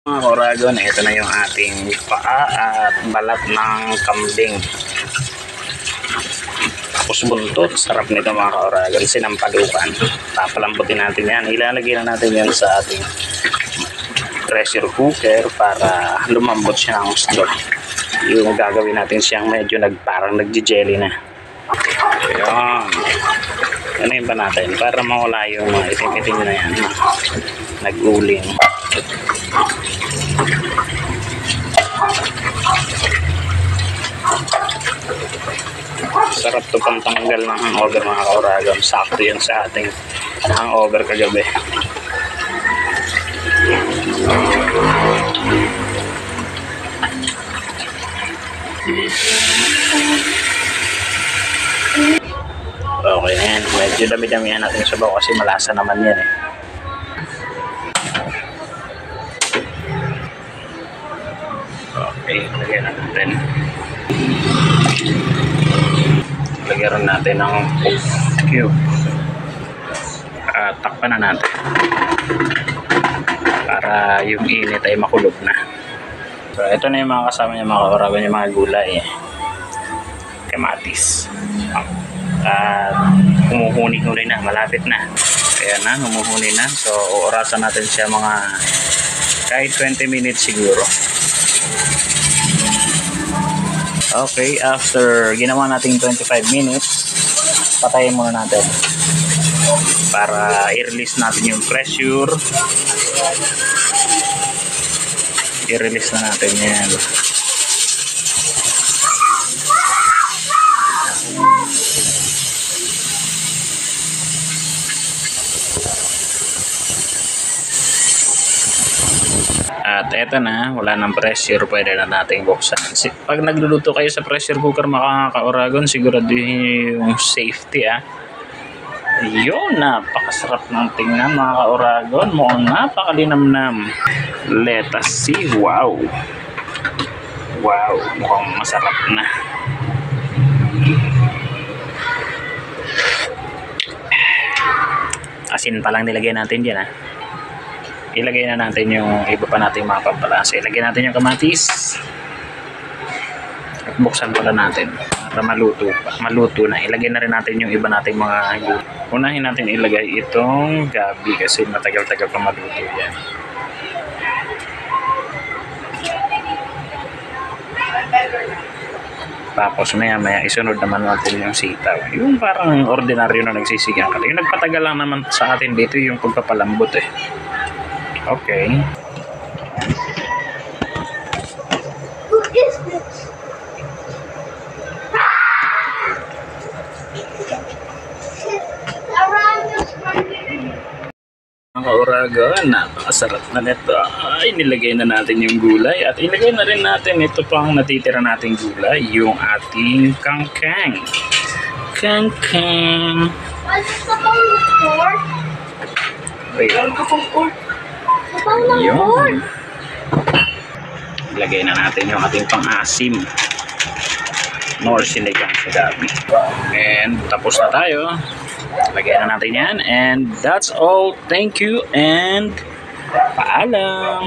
Mga Oragon, ito na yung ating paa at balat ng kambing. Tapos buntot, sarap nito mga Oragon, sinampalukan. Papalambutin natin yan. Ilalagay na natin yan sa ating pressure cooker para lumambot siya ng gusto. Yung gagawin natin siyang medyo parang nagji-jelly na. Ayan. Ano ba natin? Para mawala yung mga itim-itim na yan. Nag-uling. Sarap to pantanggal ng hangover mga Oragon. Sakto yan sa ating hangover kagabi. Okay yan. Medyo dami-damihan natin sa sabaw kasi malasa naman yan eh. Okay, lagyan natin. Lagyan natin ng cube. Takpan na natin. Para yung init ay makulog na. So, ito na yung mga kasama niya mga Oragon, yung mga gulay. Kamatis. At humuhuni-huni na, malapit na. Ayan na, humuhuni na. So, orasan natin siya mga kahit 20 minutes siguro. Okay, after ginawa natin 25 minutes, patayin muna natin para i-release natin yung pressure. I-release na natin yan. At eto na, wala ng pressure, pwede na nating buksan. Pag nagluluto kayo sa pressure cooker mga Oragon, siguraduhin yung safety Yun, napakasarap ng tingnan mga Oragon. Mukhang napakalinamnam. Let us see. Wow. Wow, mukhang masarap na. Asin pa lang nilagay natin dyan Ilagay na natin yung iba pa nating mga pampalasa. Ilagay natin yung kamatis. At buksan pala natin para maluto na. Ilagay na rin natin yung iba nating mga gulay. Unahin natin ilagay itong gabi kasi matagal-tagal pa maluto yan. Tapos maya-maya isunod naman natin yung sitaw. Yung parang ordinaryo na nagsisigang ka. Yung nagpatagal lang naman sa atin dito yung pagpapalambot Okay. Who is this? Mga Oragon, napakasarap na nito. Ay, nilagay na natin yung gulay at ilagay na rin natin ito pang natitira nating gulay, yung ating kangkang. Kangkang. What's the pork? Wait. Yun. Ilagay na natin yung ating pang-asim. Nor sinigang sa gabi. And tapos na tayo. Lagyan na natin yan. And that's all. Thank you and paalam.